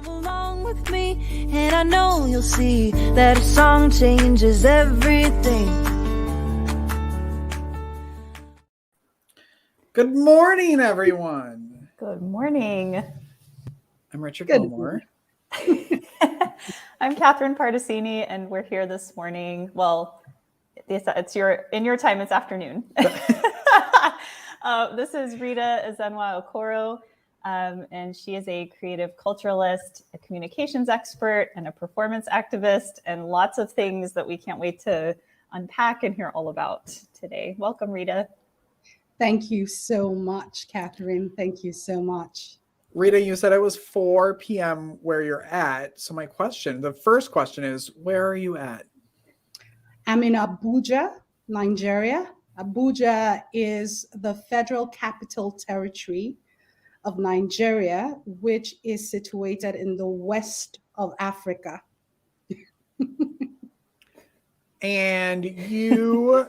Come along with me, and I know you'll see that a song changes everything. Good morning, everyone. Good morning. I'm Richard Gilmore. I'm Catherine Pardesini, and we're here this morning. Well, it's in your time, it's afternoon. This is Rita Ezenwa-Okoro, and she is a creative culturalist, a communications expert, and a performance activist, and lots of things that we can't wait to unpack and hear all about today. Welcome, Rita. Thank you so much, Catherine. Thank you so much. Rita, you said it was 4 p.m. where you're at. So the first question is, where are you at? I'm in Abuja, Nigeria. Abuja is the Federal Capital Territory of Nigeria, which is situated in the west of Africa. And you,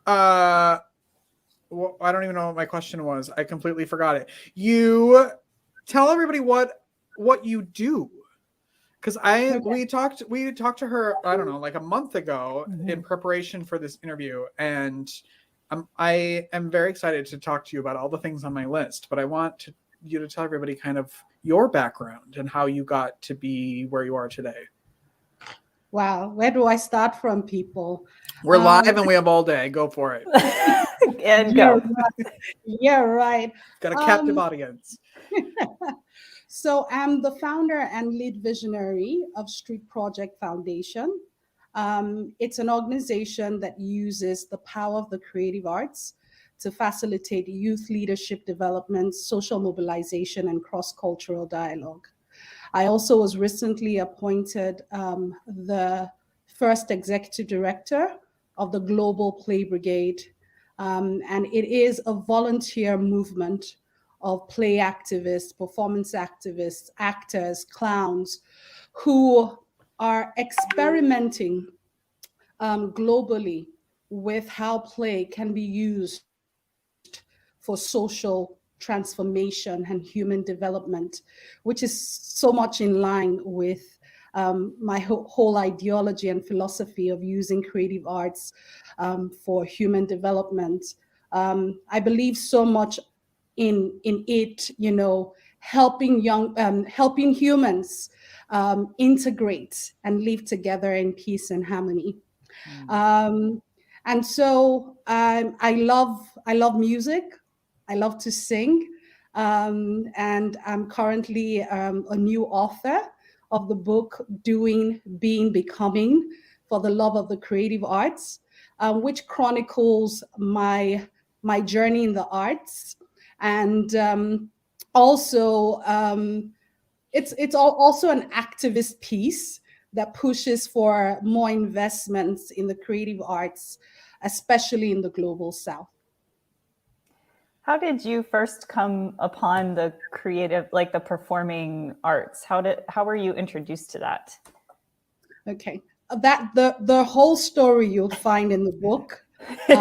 well, I don't even know what my question was. I completely forgot it. You tell everybody what you do. Because we talked to her, I don't know, like a month ago in preparation for this interview, and I am very excited to talk to you about all the things on my list. But I want you to tell everybody kind of your background and how you got to be where you are today. Wow, where do I start from, people? We're live and we have all day. Go for it. And go. Yeah, right. Got a captive audience. So I'm the founder and lead visionary of Street Project Foundation. It's an organization that uses the power of the creative arts to facilitate youth leadership development, social mobilization, and cross-cultural dialogue. I also was recently appointed the first executive director of the Global Play Brigade, and it is a volunteer movement of play activists, performance activists, actors, clowns, who are experimenting globally with how play can be used for social transformation and human development, which is so much in line with my whole ideology and philosophy of using creative arts for human development. I believe so much in it, helping humans integrate and live together in peace and harmony. And so I love music. I love to sing, and I'm currently a new author of the book Doing, Being, Becoming for the Love of the Creative Arts, which chronicles my journey in the arts. And also, it's also an activist piece that pushes for more investments in the creative arts, especially in the global South. How did you first come upon the creative, like the performing arts? How were you introduced to that? Okay, that the whole story you'll find in the book. We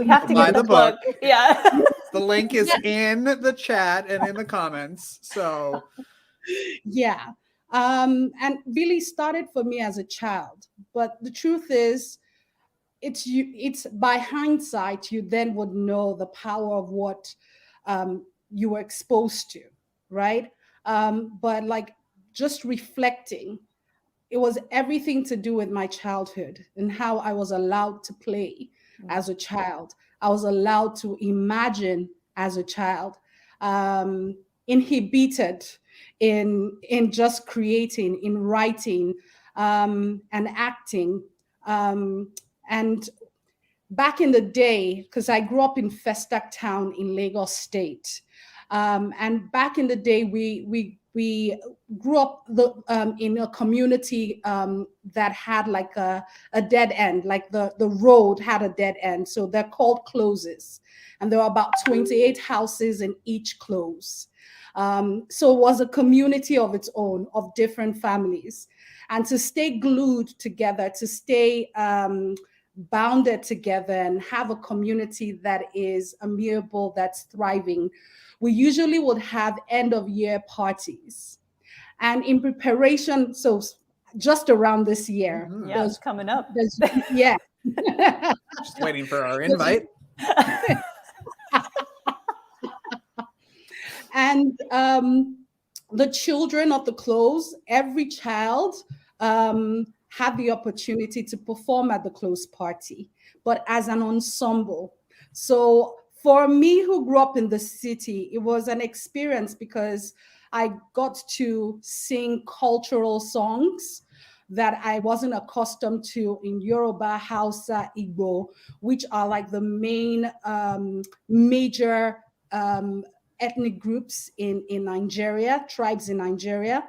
have to get the book. Yeah. The link is in the chat and in the comments. So yeah. And really started for me as a child. But the truth is, it's by hindsight, you then would know the power of what you were exposed to, right? But like just reflecting, it was everything to do with my childhood and how I was allowed to play as a child. I was allowed to imagine as a child, inhibited in just creating, in writing, and acting. And back in the day, because I grew up in Festac Town in Lagos State, and back in the day, we grew up in a community that had like a dead end, like the road had a dead end. So they're called closes. And there were about 28 houses in each close. So it was a community of its own, of different families. And to stay glued together, to stay bounded together and have a community that is amiable, that's thriving, we usually would have end of year parties. And in preparation, so just around this year, Yeah, it's coming up. Yeah. Just waiting for our invite. And the children of the close, every child had the opportunity to perform at the close party, but as an ensemble. So for me, who grew up in the city, it was an experience because I got to sing cultural songs that I wasn't accustomed to in Yoruba, Hausa, Igbo, which are like the main major ethnic groups in Nigeria, tribes in Nigeria.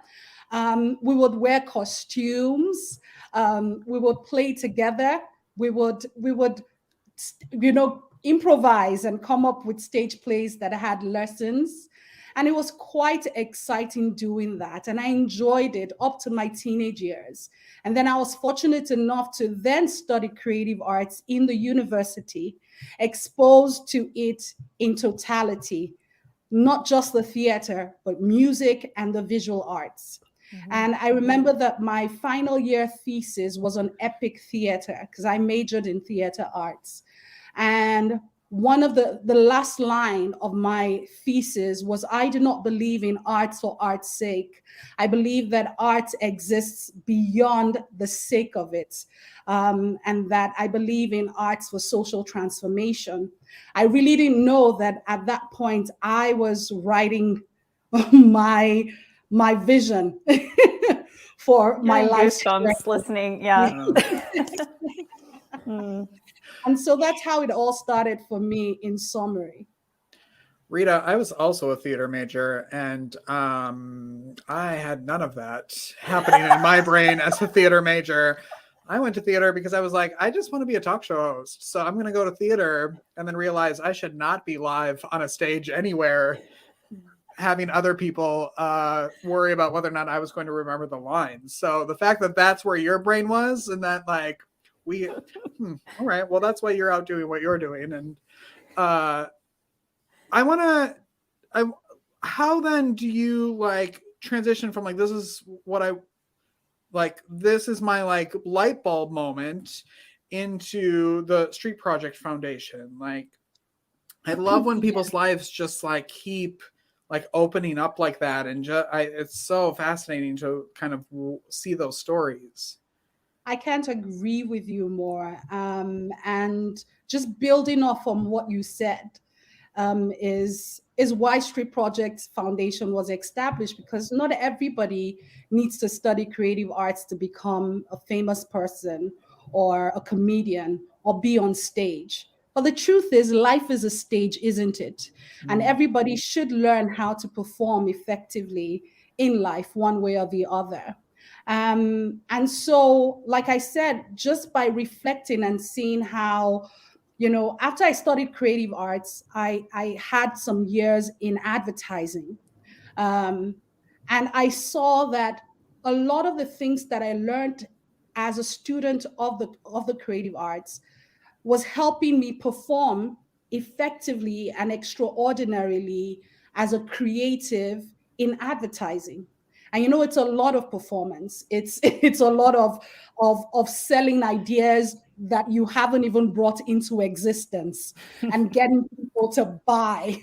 We would wear costumes. We would play together. We would, improvise and come up with stage plays that had lessons. And it was quite exciting doing that. And I enjoyed it up to my teenage years. And then I was fortunate enough to then study creative arts in the university, exposed to it in totality, not just the theater, but music and the visual arts. And I remember that my final year thesis was on epic theater because I majored in theater arts. And one of the last line of my thesis was, I do not believe in art for art's sake. I believe that art exists beyond the sake of it. And that I believe in arts for social transformation. I really didn't know that at that point I was writing my vision for my life. Listening, yeah. And so that's how it all started for me in summary. Rita, I was also a theater major, and I had none of that happening in my brain as a theater major. I went to theater because I was like, I just want to be a talk show host. So I'm going to go to theater, and then realize I should not be live on a stage anywhere, having other people worry about whether or not I was going to remember the lines. So the fact that that's where your brain was, and that like, all right, well, that's why you're out doing what you're doing. And how then do you like transition from like, this is my like light bulb moment into the Street Project Foundation? Like, I love when people's lives just like keep like opening up like that. And it's so fascinating to kind of see those stories. I can't agree with you more. And just building off on what you said is why Street Project Foundation was established, because not everybody needs to study creative arts to become a famous person or a comedian or be on stage. But the truth is, life is a stage, isn't it? And everybody should learn how to perform effectively in life, one way or the other. And so, like I said, just by reflecting and seeing how, after I studied creative arts, I had some years in advertising. And I saw that a lot of the things that I learned as a student of the creative arts was helping me perform effectively and extraordinarily as a creative in advertising. And it's a lot of performance. It's a lot of selling ideas that you haven't even brought into existence and getting people to buy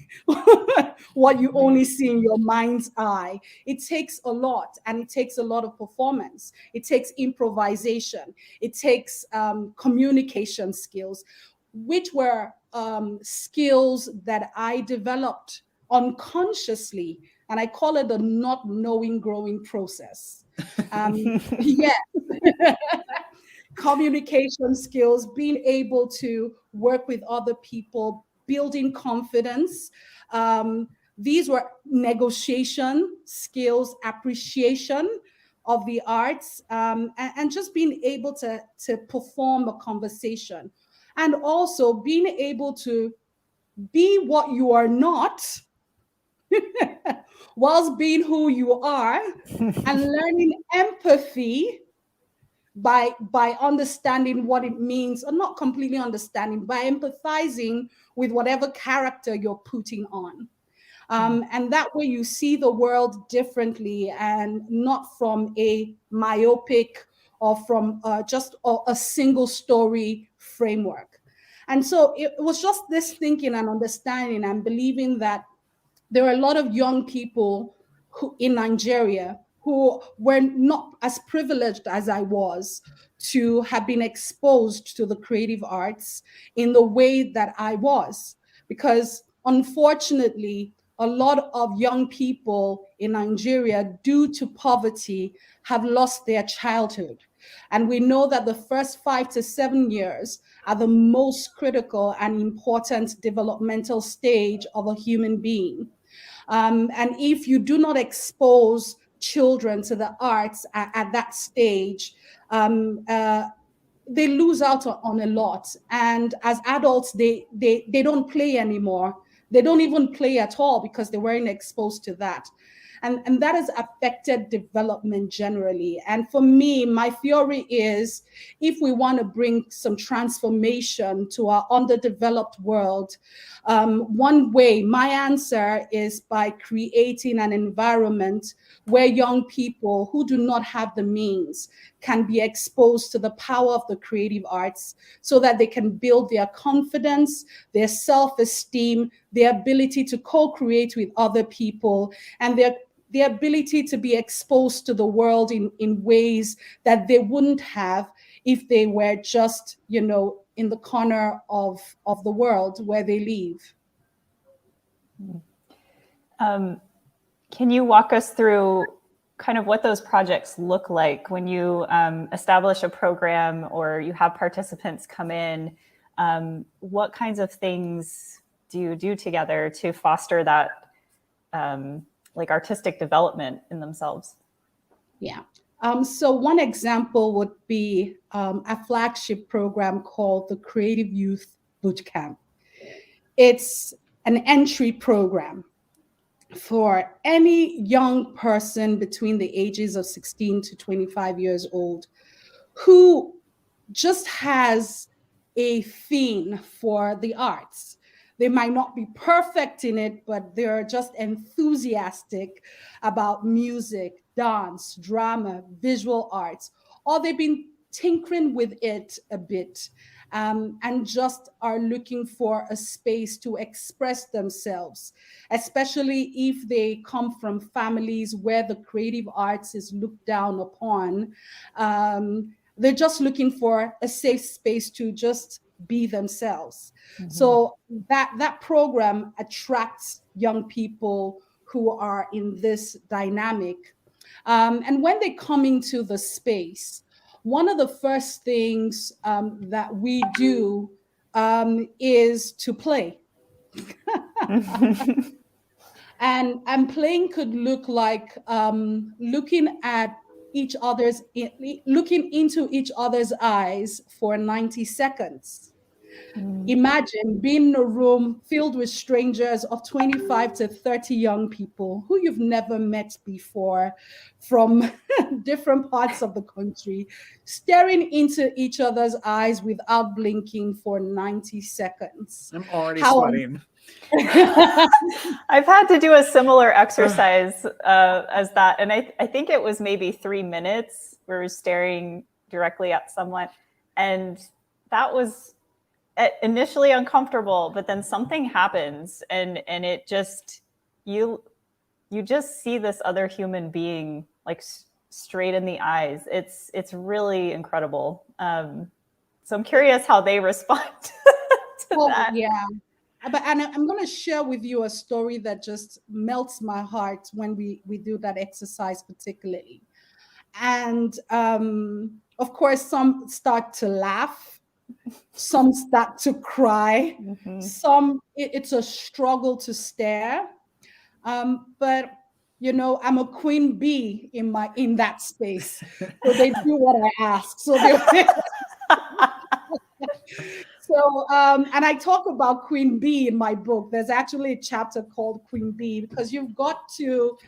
what you only see in your mind's eye. It takes a lot, and it takes a lot of performance. It takes improvisation. It takes communication skills, which were skills that I developed unconsciously. And I call it the not knowing growing process. Yeah. Communication skills, being able to work with other people, building confidence. These were negotiation skills, appreciation of the arts, and just being able to perform a conversation. And also being able to be what you are not whilst being who you are, and learning empathy by understanding what it means, or not completely understanding, by empathizing with whatever character you're putting on. And that way you see the world differently and not from a myopic or from just a single story framework. And so it was just this thinking and understanding and believing that there are a lot of young people who in Nigeria who were not as privileged as I was to have been exposed to the creative arts in the way that I was. Because unfortunately, a lot of young people in Nigeria, due to poverty, have lost their childhood. And we know that the first 5 to 7 years are the most critical and important developmental stage of a human being. And if you do not expose children to the arts at that stage, they lose out on a lot. And as adults, they don't play anymore. They don't even play at all because they weren't exposed to that. And that has affected development generally. And for me, my theory is if we want to bring some transformation to our underdeveloped world, one way, my answer is by creating an environment where young people who do not have the means can be exposed to the power of the creative arts so that they can build their confidence, their self-esteem, their ability to co-create with other people, and their ability to be exposed to the world in ways that they wouldn't have if they were just, in the corner of the world where they live. Can you walk us through kind of what those projects look like when you establish a program or you have participants come in? What kinds of things do you do together to foster that like artistic development in themselves? Yeah. So one example would be a flagship program called the Creative Youth Bootcamp. It's an entry program for any young person between the ages of 16 to 25 years old who just has a theme for the arts. They might not be perfect in it, but they're just enthusiastic about music, dance, drama, visual arts, or they've been tinkering with it a bit and just are looking for a space to express themselves, especially if they come from families where the creative arts is looked down upon. They're just looking for a safe space to just be themselves. Mm-hmm. So that program attracts young people who are in this dynamic. And when they come into the space, one of the first things that we do is to play. And playing could look like looking into each other's eyes for 90 seconds. Imagine being in a room filled with strangers of 25 to 30 young people who you've never met before from different parts of the country, staring into each other's eyes without blinking for 90 seconds. I'm already sweating. I've had to do a similar exercise as that. And I think it was maybe 3 minutes where we're staring directly at someone. And that was initially uncomfortable, but then something happens and it just, you just see this other human being like straight in the eyes. It's really incredible. So I'm curious how they respond to that. Yeah. And I'm going to share with you a story that just melts my heart when we do that exercise particularly. And of course, some start to laugh. Some start to cry. Mm-hmm. Some, it's a struggle to stare. But, I'm a queen bee in that space. So they do what I ask. So So, and I talk about Queen Bee in my book. There's actually a chapter called Queen Bee because you've got to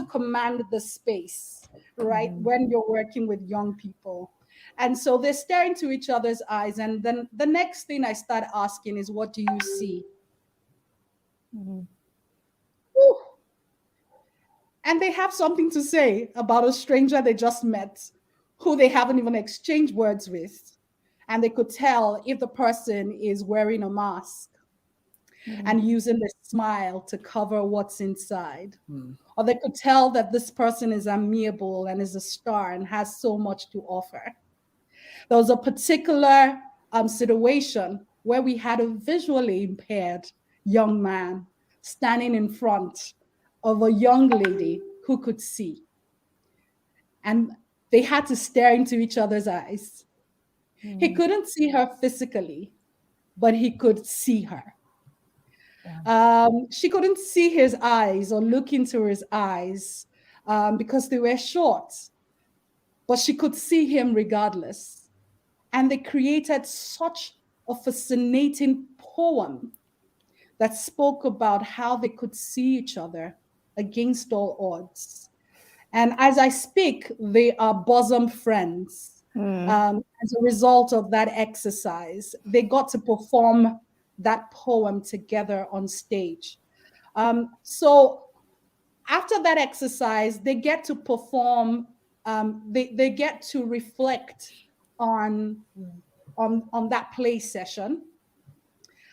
command the space, right? Mm-hmm. When you're working with young people. And so they're staring into each other's eyes. And then the next thing I start asking is, what do you see? Mm-hmm. and they have something to say about a stranger they just met who they haven't even exchanged words with. And they could tell if the person is wearing a mask and using the smile to cover what's inside. Or they could tell that this person is amiable and is a star and has so much to offer. There was a particular situation where we had a visually impaired young man standing in front of a young lady who could see. And they had to stare into each other's eyes. He couldn't see her physically, but he could see her. She couldn't see his eyes or look into his eyes because they were short, but she could see him regardless. And they created such a fascinating poem that spoke about how they could see each other against all odds. And as I speak, they are bosom friends. As a result of that exercise, they got to perform that poem together on stage. So after that exercise, they get to perform, they get to reflect on that play session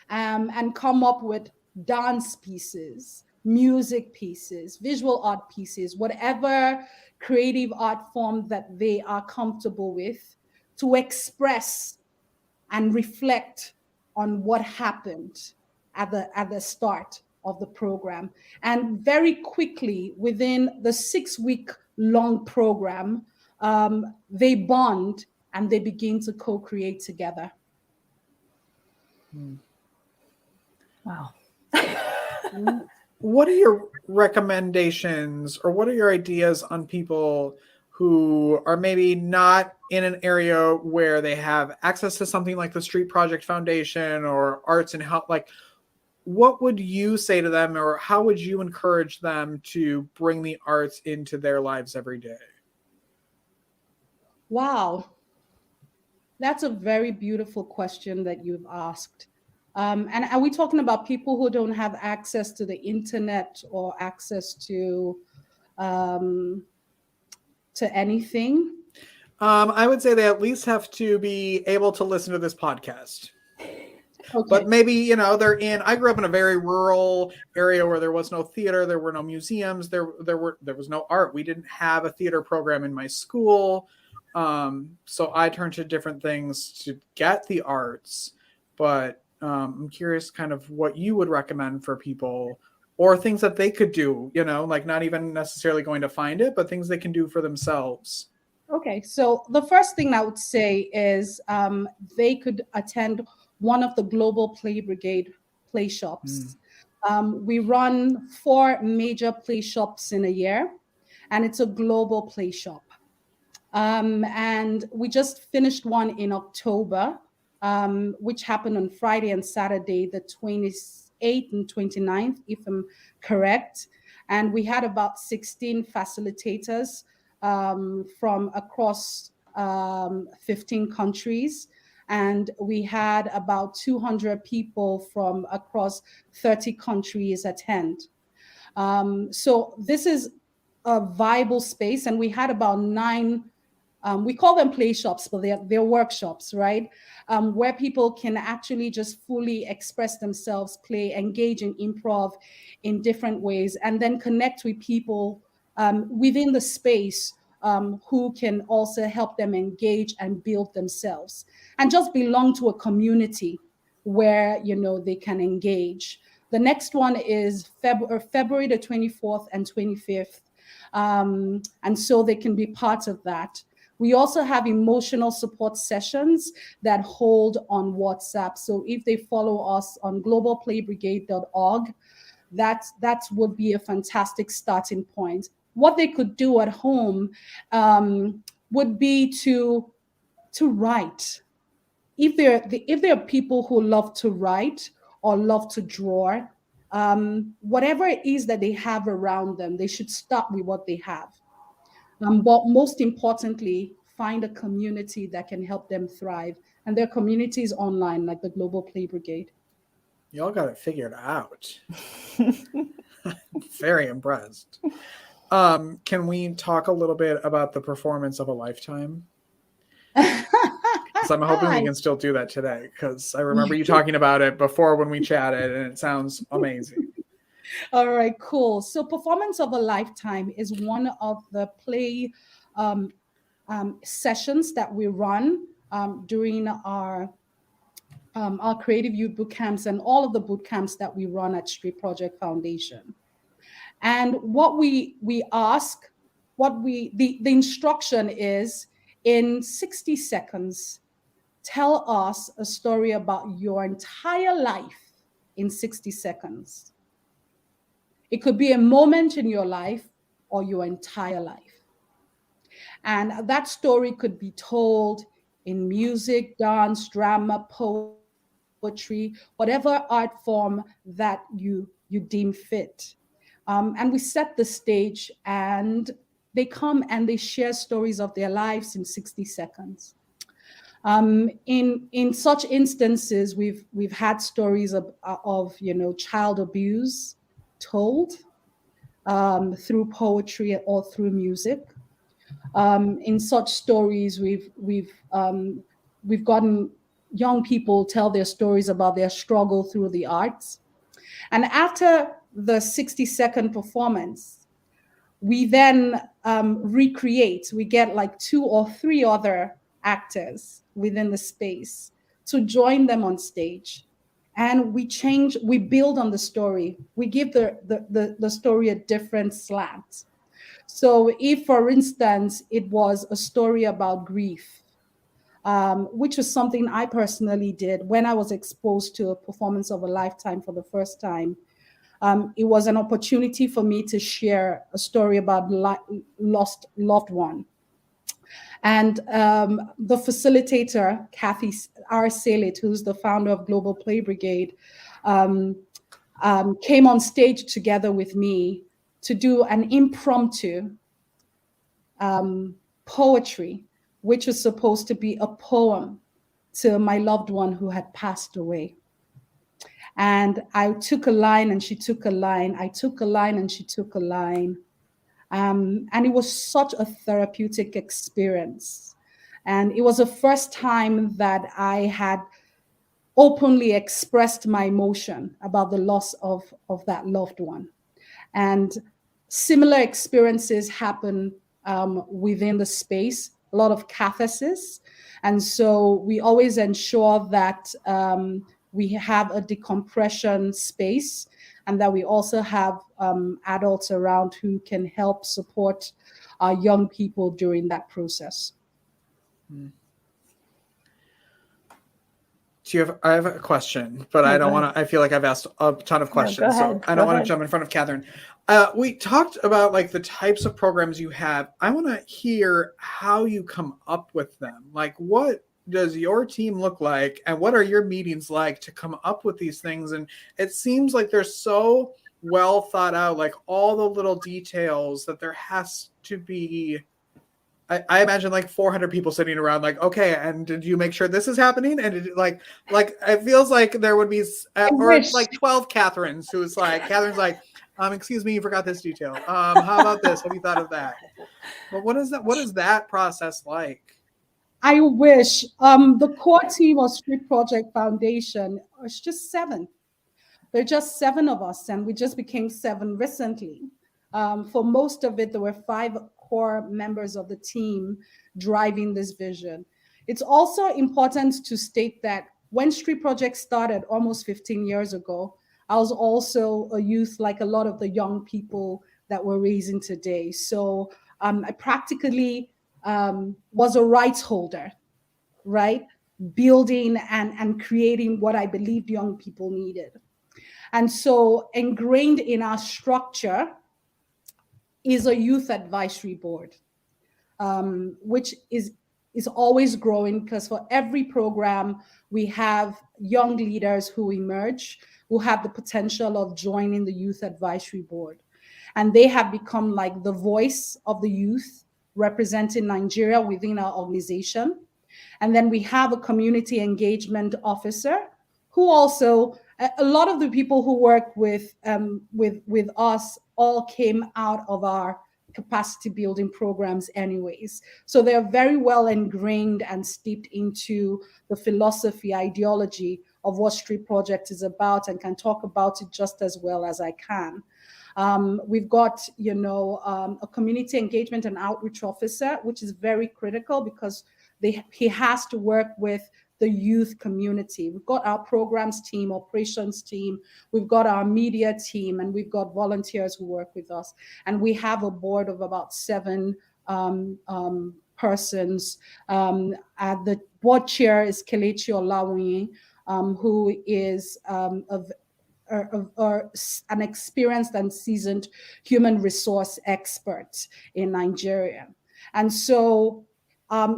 and come up with dance pieces, music pieces, visual art pieces, whatever creative art form that they are comfortable with, to express and reflect on what happened at the start of the program. And very quickly, within the 6-week long program, they bond and they begin to co-create together. Wow. What are your recommendations or what are your ideas on people who are maybe not in an area where they have access to something like the Street Project Foundation or arts and health? Like, what would you say to them, or how would you encourage them to bring the arts into their lives every day? Wow. That's a very beautiful question that you've asked. And are we talking about people who don't have access to the internet or access to anything? I would say they at least have to be able to listen to this podcast. Okay. But maybe, I grew up in a very rural area where there was no theater, there were no museums, there was no art. We didn't have a theater program in my school. So I turned to different things to get the arts. But I'm curious kind of what you would recommend for people or things that they could do, like not even necessarily going to find it, but things they can do for themselves. Okay, so the first thing I would say is they could attend one of the Global Play Brigade play shops. We run 4 major play shops in a year, and it's a global play shop. And we just finished one in October, which happened on Friday and Saturday, the 28th and 29th, if I'm correct. And we had about 16 facilitators from across 15 countries. And we had about 200 people from across 30 countries attend. So this is a viable space. And we had about 9, we call them play shops, but they're workshops, right? Where people can actually just fully express themselves, play, engage in improv in different ways, and then connect with people within the space who can also help them engage and build themselves and just belong to a community where, they can engage. The next one is February the 24th and 25th. And so they can be part of that. We also have emotional support sessions that hold on WhatsApp. So if they follow us on globalplaybrigade.org, that would be a fantastic starting point. What they could do at home would be to write. If there are people who love to write or love to draw, whatever it is that they have around them, they should start with what they have. But most importantly, find a community that can help them thrive. And there are communities online like the Global Play Brigade. Y'all got it figured out. Very impressed. Can we talk a little bit about the performance of a lifetime? So I'm hoping we can still do that today, because I remember you talking about it before when we chatted, and it sounds amazing. All right, cool. So Performance of a Lifetime is one of the play sessions that we run during our creative youth boot camps and all of the boot camps that we run at Street Project Foundation. And what we ask, the instruction is, in 60 seconds, tell us a story about your entire life in 60 seconds. It could be a moment in your life or your entire life. And that story could be told in music, dance, drama, poetry, whatever art form that you deem fit. And we set the stage, and they come and they share stories of their lives in 60 seconds. In such instances, we've had stories of child abuse told through poetry or through music. In such stories, we've gotten young people tell their stories about their struggle through the arts. And after the 60-second performance, we then recreate. We get like 2 or 3 other actors within the space to join them on stage. And we build on the story. We give the story a different slant. So if, for instance, it was a story about grief, which was something I personally did when I was exposed to a Performance of a Lifetime for the first time, it was an opportunity for me to share a story about lost loved one. And the facilitator, Kathy R. Salit, who's the founder of Global Play Brigade, came on stage together with me to do an impromptu poetry, which was supposed to be a poem to my loved one who had passed away. And I took a line and she took a line. I took a line and she took a line. And it was such a therapeutic experience. And it was the first time that I had openly expressed my emotion about the loss of that loved one. And similar experiences happen within the space, a lot of catharsis. And so we always ensure that we have a decompression space, and that we also have adults around who can help support our young people during that process. I have a question, but I don't want to. I feel like I've asked a ton of questions, so I don't want to jump in front of Catherine. We talked about like the types of programs you have. I want to hear how you come up with them. Like, what does your team look like, and what are your meetings like to come up with these things? And it seems like they're so well thought out, like all the little details that there has to be. I imagine like 400 people sitting around like, okay, and did you make sure this is happening? And did, like it feels like there would be or like 12 Catherines who's like, Catherine's like, excuse me, you forgot this detail. How about this? Have you thought of that? But what is that process like? I wish. The core team of Street Project Foundation is just 7. There are just 7 of us, and we just became 7 recently. For most of it, there were 5 core members of the team driving this vision. It's also important to state that when Street Project started almost 15 years ago, I was also a youth like a lot of the young people that we're raising today. So I practically was a rights holder, right? Building and creating what I believed young people needed. And so ingrained in our structure is a youth advisory board, which is always growing, because for every program, we have young leaders who emerge, who have the potential of joining the youth advisory board. And they have become like the voice of the youth representing Nigeria within our organization. And then we have a community engagement officer who also, a lot of the people who work with us all came out of our capacity building programs anyways. So they're very well ingrained and steeped into the philosophy, ideology of what Street Project is about, and can talk about it just as well as I can. We've got, a community engagement and outreach officer, which is very critical because he has to work with the youth community. We've got our programs team, operations team, we've got our media team, and we've got volunteers who work with us. And we have a board of about 7 persons. The board chair is Kelechi Olawuyi, who is an experienced and seasoned human resource expert in Nigeria. And so,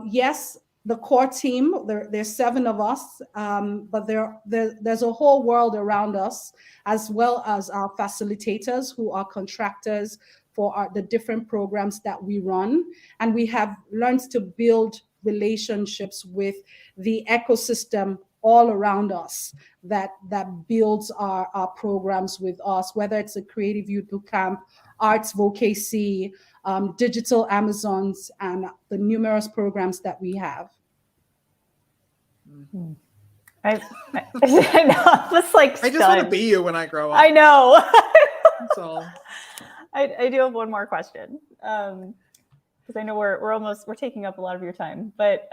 yes, the core team, there's 7 of us, but there's a whole world around us, as well as our facilitators who are contractors for the different programs that we run. And we have learned to build relationships with the ecosystem all around us that builds our programs with us, whether it's a Creative Youth Bootcamp, Arts Vocacy, Digital Amazons, and the numerous programs that we have. I know, just like I just want to be you when I grow up. I know. That's all. I do have one more question, because I know we're taking up a lot of your time. But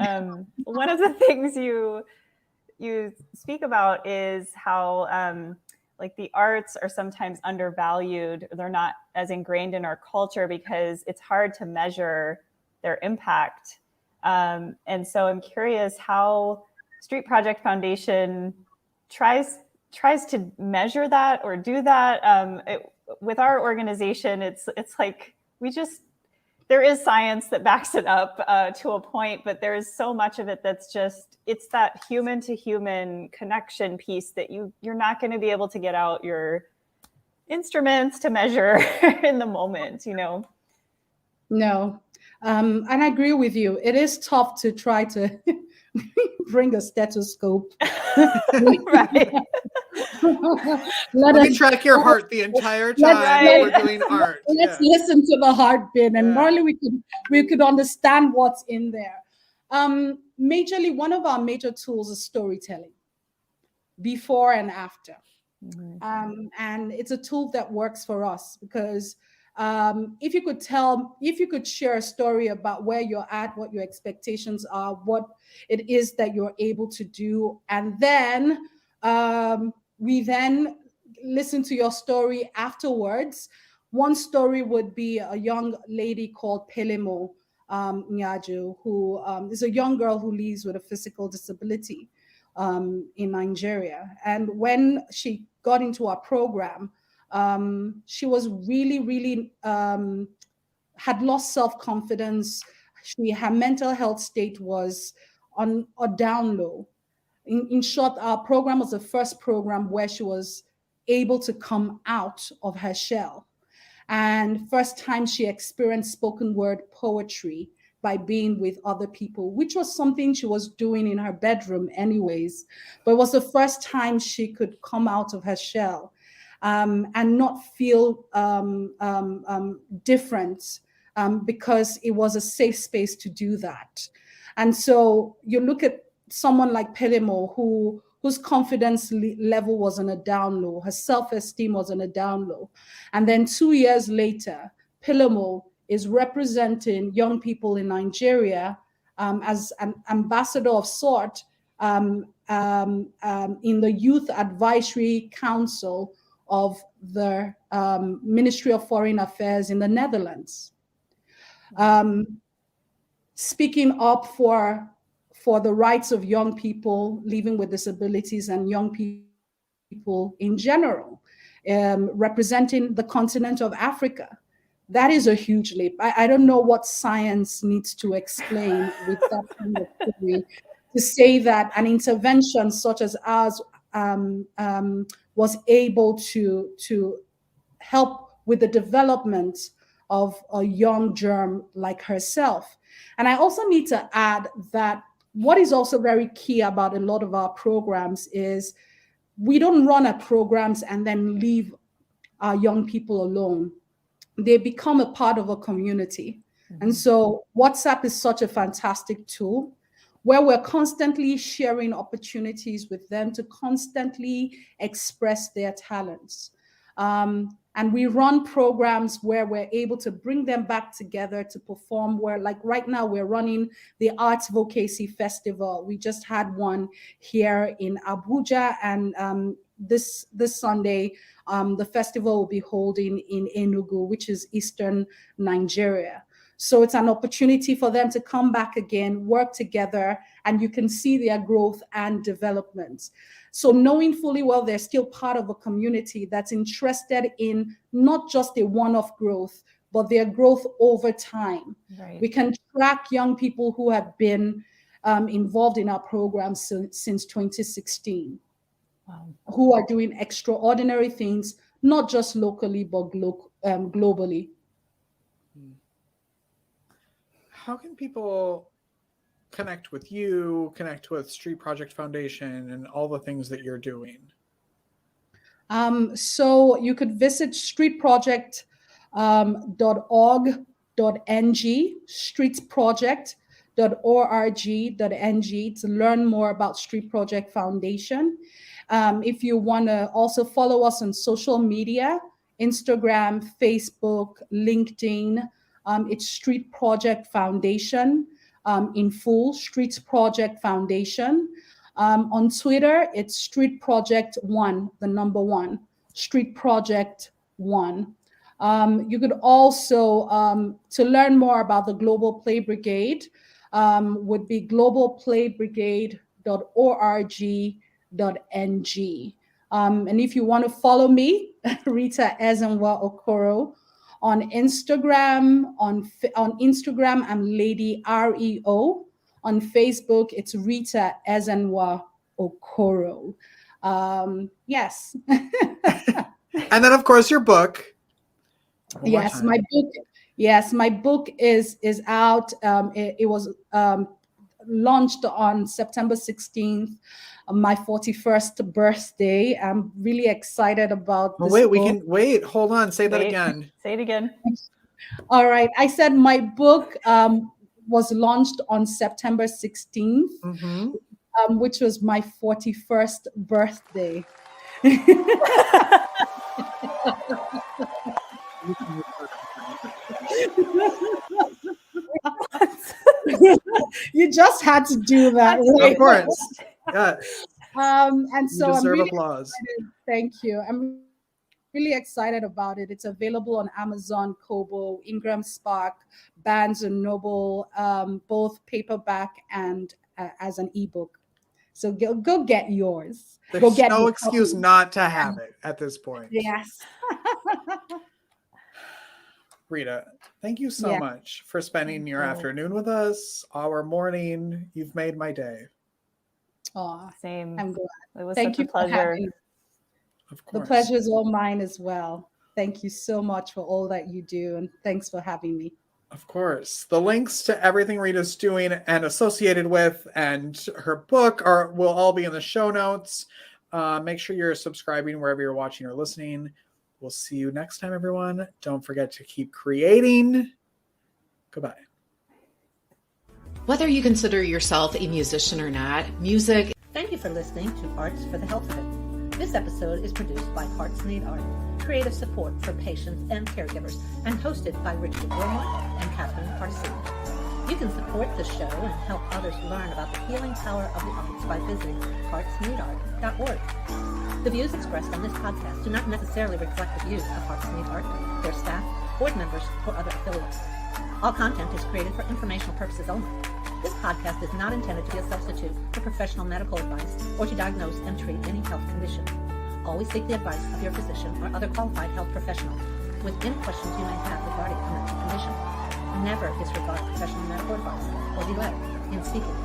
one of the things you speak about is how like the arts are sometimes undervalued. They're not as ingrained in our culture because it's hard to measure their impact. And so I'm curious how Street Project Foundation tries to measure that or do that. With our organization, it's like there is science that backs it up to a point, but there is so much of it that's it's that human to human connection piece that you're not going to be able to get out your instruments to measure in the moment, No. And I agree with you. It is tough to try to bring a stethoscope. Right. Let me track your heart the entire time that we're doing art. Let's listen to the heartbeat, and normally we could understand what's in there. Majorly, one of our major tools is storytelling, before and after. Mm-hmm. And it's a tool that works for us because if you could share a story about where you're at, what your expectations are, what it is that you're able to do, and then we then listen to your story afterwards. One story would be a young lady called Pelemo Nyaju, who is a young girl who lives with a physical disability in Nigeria. And when she got into our program, she was really, really had lost self-confidence. Her mental health state was on a down low. In short, our program was the first program where she was able to come out of her shell. And first time she experienced spoken word poetry by being with other people, which was something she was doing in her bedroom anyways. But it was the first time she could come out of her shell and not feel different because it was a safe space to do that. And so you look at someone like Pelemo, whose confidence level was on a down low, her self-esteem was on a down low. And then 2 years later, Pelemo is representing young people in Nigeria as an ambassador of sort in the Youth Advisory Council of the Ministry of Foreign Affairs in the Netherlands. Speaking up for the rights of young people living with disabilities and young people in general, representing the continent of Africa. That is a huge leap. I don't know what science needs to explain with that kind of theory to say that an intervention such as ours was able to help with the development of a young germ like herself. And I also need to add that what is also very key about a lot of our programs is we don't run our programs and then leave our young people alone. they become a part of a community. And so WhatsApp is such a fantastic tool where we're constantly sharing opportunities with them to constantly express their talents. And we run programs where we're able to bring them back together to perform, where like right now we're running the Arts Vocacy Festival. We just had one here in Abuja, and this Sunday, the festival will be holding in Enugu, which is Eastern Nigeria. So it's an opportunity for them to come back again, work together, and you can see their growth and development. So knowing fully well they're still part of a community that's interested in not just a one-off growth, but their growth over time. Right. We can track young people who have been involved in our program since 2016, who are doing extraordinary things, not just locally, but globally. How can people connect with you, connect with Street Project Foundation, and all the things that you're doing? So you could visit streetproject.org.ng, streetproject.org.ng to learn more about Street Project Foundation. If you want to also follow us on social media, Instagram, Facebook, LinkedIn, it's Street Project Foundation, in full, Street Project Foundation. On Twitter, it's Street Project 1, the number 1, Street Project 1. You could also, to learn more about the Global Play Brigade, would be globalplaybrigade.org.ng. And if you want to follow me, Rita Ezenwa-Okoro, on Instagram, on Instagram, I'm Lady REO. On Facebook, it's Rita Ezenwa-Okoro. Yes. And then, of course, your book. Yes, my book. Yes, my book is out. It was launched on September 16th, my 41st birthday. I'm really excited about this. Wait, hold on, say that again. Say it again. All right, I said my book was launched on September 16th, which was my 41st birthday. You just had to do that, right? Of course. Yes. And so you deserve I'm really applause. excited. Thank you. I'm really excited about it. It's available on Amazon, Kobo, Ingram Spark, Barnes and Noble, both paperback and as an ebook. So go get yours. There's no excuse not to have it at this point. Yes. Rita, thank you so much for spending your afternoon with us, our morning. You've made my day. Oh, same. I'm glad. It was Thank such you a pleasure. Of course. The pleasure is all mine as well. Thank you so much for all that you do, and thanks for having me. Of course. The links to everything Rita's doing and associated with and her book will all be in the show notes. Make sure you're subscribing wherever you're watching or listening. We'll see you next time, everyone. Don't forget to keep creating. Goodbye. Whether you consider yourself a musician or not, music. Thank you for listening to Arts for the Health of It. This episode is produced by Hearts Need Art, creative support for patients and caregivers, and hosted by Richard Wilmot and Catherine Parsi. You can support the show and help others learn about the healing power of the arts by visiting heartsneedart.org. The views expressed on this podcast do not necessarily reflect the views of Hearts Need Art, their staff, board members, or other affiliates. All content is created for informational purposes only. This podcast is not intended to be a substitute for professional medical advice or to diagnose and treat any health condition. Always seek the advice of your physician or other qualified health professional with any questions you may have regarding a mental condition. Never disregard professional medical advice or delay in seeking